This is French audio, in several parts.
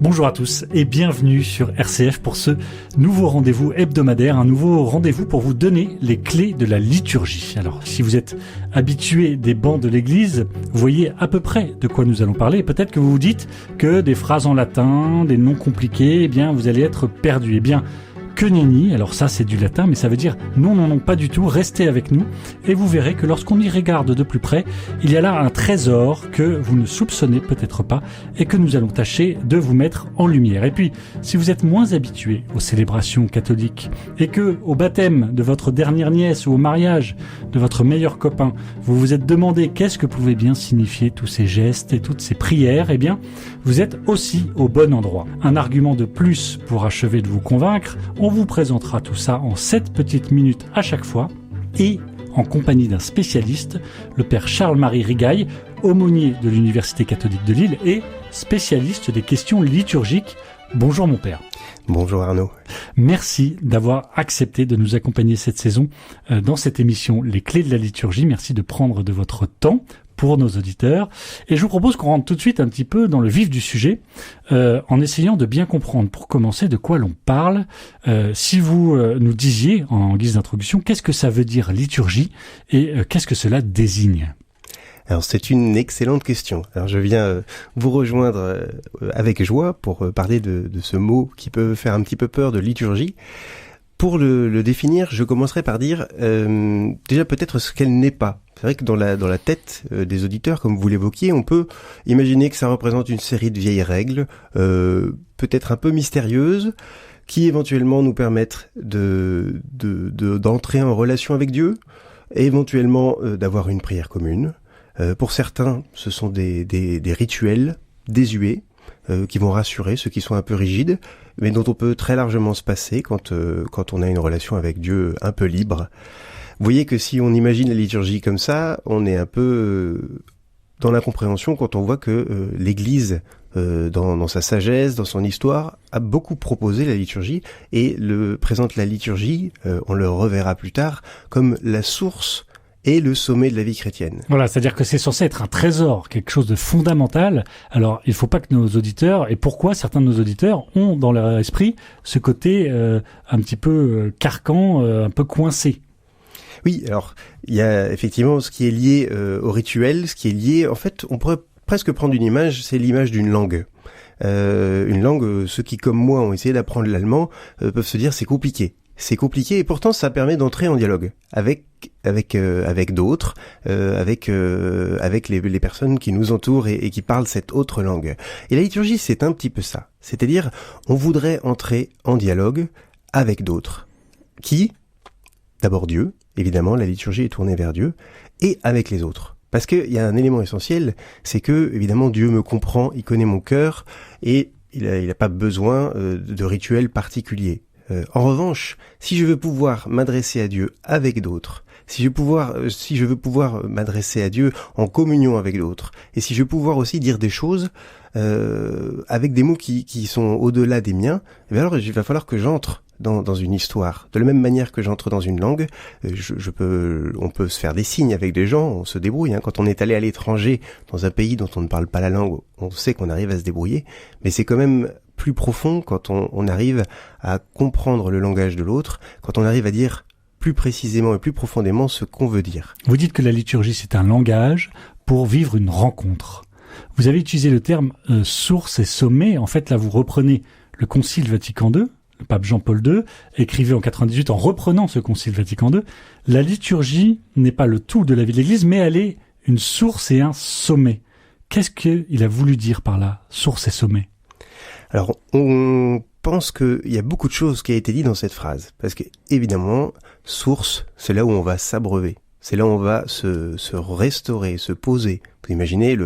Bonjour à tous et bienvenue sur RCF pour ce nouveau rendez-vous hebdomadaire, un nouveau rendez-vous pour vous donner les clés de la liturgie. Alors, si vous êtes habitué des bancs de l'église, vous voyez à peu près de quoi nous allons parler. Et peut-être que vous vous dites que des phrases en latin, des noms compliqués, eh bien, vous allez être perdu. Eh bien, que nenni, alors ça c'est du latin, mais ça veut dire non, pas du tout, restez avec nous et vous verrez que lorsqu'on y regarde de plus près, il y a là un trésor que vous ne soupçonnez peut-être pas et que nous allons tâcher de vous mettre en lumière. Et puis, si vous êtes moins habitué aux célébrations catholiques et que au baptême de votre dernière nièce ou au mariage de votre meilleur copain, vous vous êtes demandé qu'est-ce que pouvaient bien signifier tous ces gestes et toutes ces prières, eh bien, vous êtes aussi au bon endroit. Un argument de plus pour achever de vous convaincre. On vous présentera tout ça en 7 petites minutes à chaque fois et en compagnie d'un spécialiste, le père Charles-Marie Rigaille, aumônier de l'Université catholique de Lille et spécialiste des questions liturgiques. Bonjour mon père. Bonjour Arnaud. Merci d'avoir accepté de nous accompagner cette saison dans cette émission Les Clés de la liturgie. Merci de prendre de votre temps pour nos auditeurs. Et je vous propose qu'on rentre tout de suite un petit peu dans le vif du sujet, en essayant de bien comprendre, pour commencer, de quoi l'on parle. Si vous nous disiez, en guise d'introduction, qu'est-ce que ça veut dire liturgie et qu'est-ce que cela désigne ? Alors c'est une excellente question. Alors je viens vous rejoindre avec joie pour parler de ce mot qui peut faire un petit peu peur, de liturgie. Pour le définir, je commencerai par dire déjà peut-être ce qu'elle n'est pas. C'est vrai que dans la tête des auditeurs, comme vous l'évoquiez, on peut imaginer que ça représente une série de vieilles règles, peut-être un peu mystérieuses, qui éventuellement nous permettent d'entrer en relation avec Dieu, et éventuellement d'avoir une prière commune. Pour certains, ce sont des rituels désuets, qui vont rassurer ceux qui sont un peu rigides, mais dont on peut très largement se passer quand on a une relation avec Dieu un peu libre. Vous voyez que si on imagine la liturgie comme ça, on est un peu dans l'incompréhension quand on voit que l'Église, dans sa sagesse, dans son histoire, a beaucoup proposé la liturgie et présente la liturgie, on le reverra plus tard, comme la source et le sommet de la vie chrétienne. Voilà, c'est-à-dire que c'est censé être un trésor, quelque chose de fondamental. Alors, il ne faut pas que nos auditeurs, et pourquoi certains de nos auditeurs ont dans leur esprit ce côté un petit peu carcan, un peu coincé. Oui, alors, il y a effectivement ce qui est lié au rituel, ce qui est lié, en fait, on pourrait presque prendre une image, c'est l'image d'une langue. Une langue, ceux qui, comme moi, ont essayé d'apprendre l'allemand, peuvent se dire c'est compliqué. C'est compliqué et pourtant ça permet d'entrer en dialogue avec d'autres, avec les personnes qui nous entourent et qui parlent cette autre langue. Et la liturgie, c'est un petit peu ça. C'est-à-dire, on voudrait entrer en dialogue avec d'autres. Qui ? D'abord Dieu, évidemment, la liturgie est tournée vers Dieu, et avec les autres. Parce qu'il y a un élément essentiel, c'est que, évidemment, Dieu me comprend, il connaît mon cœur, et il a pas besoin de rituels particuliers. En revanche, si je veux pouvoir m'adresser à Dieu avec d'autres, si je veux pouvoir m'adresser à Dieu en communion avec d'autres, et si je veux pouvoir aussi dire des choses avec des mots qui sont au-delà des miens, eh bien alors il va falloir que j'entre dans une histoire. De la même manière que j'entre dans une langue, on peut se faire des signes avec des gens, on se débrouille. Quand on est allé à l'étranger, dans un pays dont on ne parle pas la langue, on sait qu'on arrive à se débrouiller, mais c'est quand même plus profond quand on arrive à comprendre le langage de l'autre, quand on arrive à dire plus précisément et plus profondément ce qu'on veut dire. Vous dites que la liturgie, c'est un langage pour vivre une rencontre. Vous avez utilisé le terme source et sommet. En fait, là, vous reprenez le Concile Vatican II, le pape Jean-Paul II, écrivait en 98 en reprenant ce Concile Vatican II. La liturgie n'est pas le tout de la vie de l'Église, mais elle est une source et un sommet. Qu'est-ce qu'il a voulu dire par là, source et sommet ? Alors, on pense qu'il y a beaucoup de choses qui a été dit dans cette phrase. Parce que, évidemment, source, c'est là où on va s'abreuver. C'est là où on va se restaurer, se poser. Vous imaginez,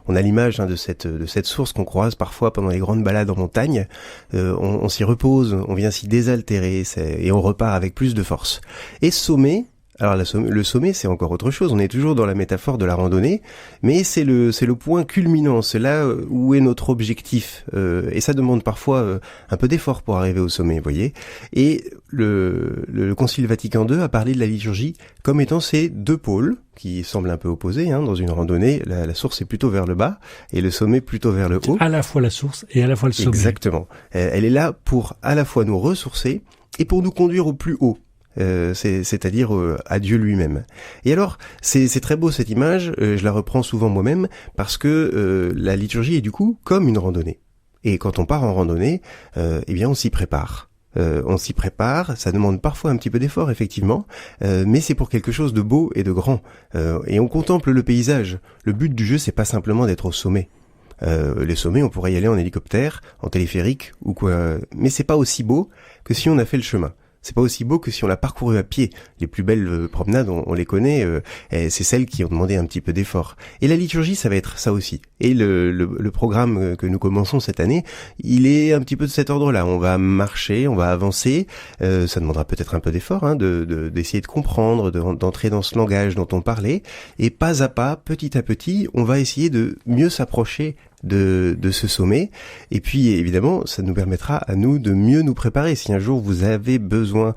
on a l'image de cette source qu'on croise parfois pendant les grandes balades en montagne. On s'y repose, on vient s'y désaltérer, et on repart avec plus de force. Et sommet, alors le sommet, c'est encore autre chose. On est toujours dans la métaphore de la randonnée, mais c'est le point culminant. C'est là où est notre objectif. Et ça demande parfois un peu d'effort pour arriver au sommet, vous voyez. Et le Concile Vatican II a parlé de la liturgie comme étant ces deux pôles qui semblent un peu opposés. Dans une randonnée, la source est plutôt vers le bas et le sommet plutôt vers le haut. À la fois la source et à la fois le sommet. Exactement. Elle est là pour à la fois nous ressourcer et pour nous conduire au plus haut. C'est-à-dire à Dieu lui-même. Et alors, c'est très beau cette image, je la reprends souvent moi-même, parce que la liturgie est du coup comme une randonnée. Et quand on part en randonnée, eh bien on s'y prépare. Ça demande parfois un petit peu d'effort, effectivement, mais c'est pour quelque chose de beau et de grand. Et on contemple le paysage. Le but du jeu, c'est pas simplement d'être au sommet. Les sommets, on pourrait y aller en hélicoptère, en téléphérique ou quoi, mais c'est pas aussi beau que si on a fait le chemin. C'est pas aussi beau que si on l'a parcouru à pied. Les plus belles promenades, on les connaît, et c'est celles qui ont demandé un petit peu d'effort. Et la liturgie, ça va être ça aussi. Et le programme que nous commençons cette année, il est un petit peu de cet ordre-là. On va marcher, on va avancer. Ça demandera peut-être un peu d'effort, d'essayer de comprendre, d'entrer dans ce langage dont on parlait. Et pas à pas, petit à petit, on va essayer de mieux s'approcher de ce sommet. Et puis évidemment, ça nous permettra à nous de mieux nous préparer. Si un jour vous avez besoin,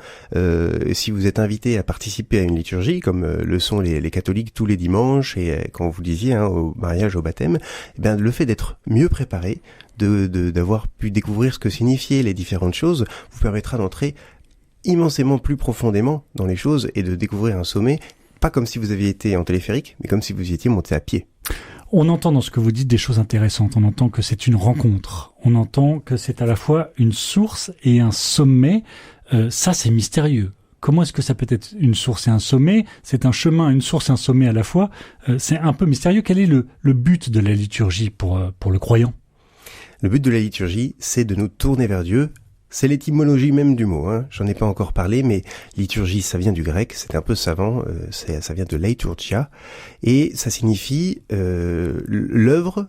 si vous êtes invité à participer à une liturgie, comme le sont les catholiques tous les dimanches, et quand vous disiez au mariage, au baptême, eh bien le fait d'être mieux préparé, d'avoir pu découvrir ce que signifiaient les différentes choses, vous permettra d'entrer immensément plus profondément dans les choses et de découvrir un sommet, pas comme si vous aviez été en téléphérique, mais comme si vous y étiez monté à pied. On entend dans ce que vous dites des choses intéressantes. On entend que c'est une rencontre. On entend que c'est à la fois une source et un sommet. Ça, c'est mystérieux. Comment est-ce que ça peut être une source et un sommet? C'est un chemin, une source et un sommet à la fois. C'est un peu mystérieux. Quel est le but de la liturgie pour le croyant? Le but de la liturgie, c'est de nous tourner vers Dieu. C'est l'étymologie même du mot, J'en ai pas encore parlé, mais liturgie, ça vient du grec, c'est un peu savant, ça vient de liturgia, et ça signifie l'œuvre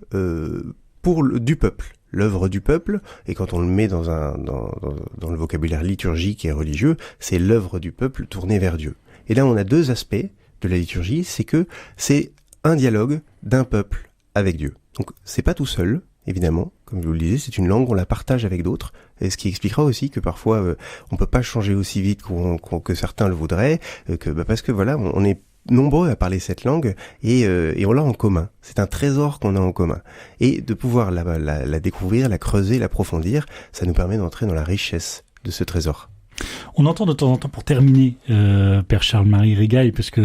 du peuple. L'œuvre du peuple, et quand on le met dans le vocabulaire liturgique et religieux, c'est l'œuvre du peuple tournée vers Dieu. Et là, on a deux aspects de la liturgie, c'est que c'est un dialogue d'un peuple avec Dieu. Donc, c'est pas tout seul, évidemment, comme je vous le disais, c'est une langue, on la partage avec d'autres, et ce qui expliquera aussi que parfois on peut pas changer aussi vite que certains le voudraient, parce que voilà, on est nombreux à parler cette langue et on l'a en commun. C'est un trésor qu'on a en commun. Et de pouvoir la découvrir, la creuser, l'approfondir, ça nous permet d'entrer dans la richesse de ce trésor. On entend de temps en temps, pour terminer, Père Charles-Marie Rigail, puisque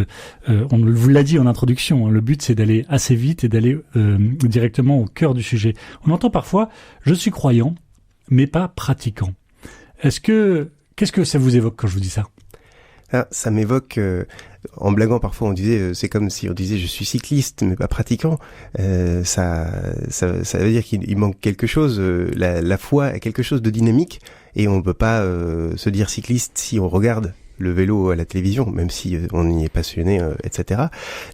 on vous l'a dit en introduction, le but c'est d'aller assez vite et d'aller directement au cœur du sujet. On entend parfois « je suis croyant, mais pas pratiquant ». Qu'est-ce que ça vous évoque quand je vous dis ça? Ça m'évoque, en blaguant parfois on disait, c'est comme si on disait je suis cycliste mais pas pratiquant. Ça veut dire qu'il manque quelque chose, la foi a quelque chose de dynamique et on ne peut pas se dire cycliste si on regarde le vélo à la télévision, même si on y est passionné, etc.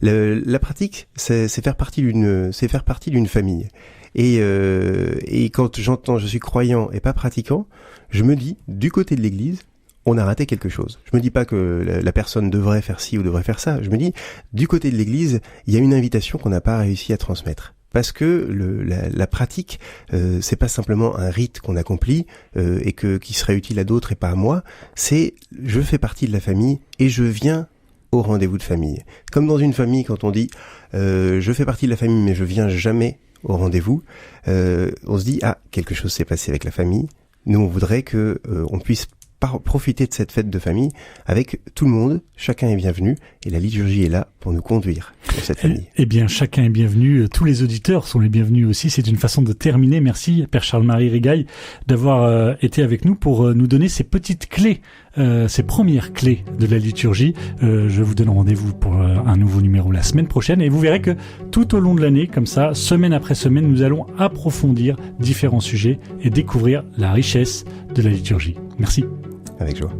La pratique, c'est faire partie d'une famille. Et quand j'entends je suis croyant et pas pratiquant, je me dis du côté de l'Église, on a raté quelque chose. Je me dis pas que la personne devrait faire ci ou devrait faire ça. Je me dis, du côté de l'Église, il y a une invitation qu'on n'a pas réussi à transmettre. Parce que la pratique, c'est pas simplement un rite qu'on accomplit et qui serait utile à d'autres et pas à moi. C'est je fais partie de la famille et je viens au rendez-vous de famille. Comme dans une famille, quand on dit je fais partie de la famille mais je viens jamais au rendez-vous, on se dit quelque chose s'est passé avec la famille. Nous, on voudrait que on puisse profiter de cette fête de famille avec tout le monde, chacun est bienvenu et la liturgie est là pour nous conduire dans cette famille. Eh bien, chacun est bienvenu, tous les auditeurs sont les bienvenus aussi, c'est une façon de terminer. Merci Père Charles-Marie Rigail d'avoir été avec nous pour nous donner ces petites clés, ces premières clés de la liturgie. Je vous donne rendez-vous pour un nouveau numéro la semaine prochaine et vous verrez que tout au long de l'année, comme ça, semaine après semaine, nous allons approfondir différents sujets et découvrir la richesse de la liturgie. Merci. Avec joie.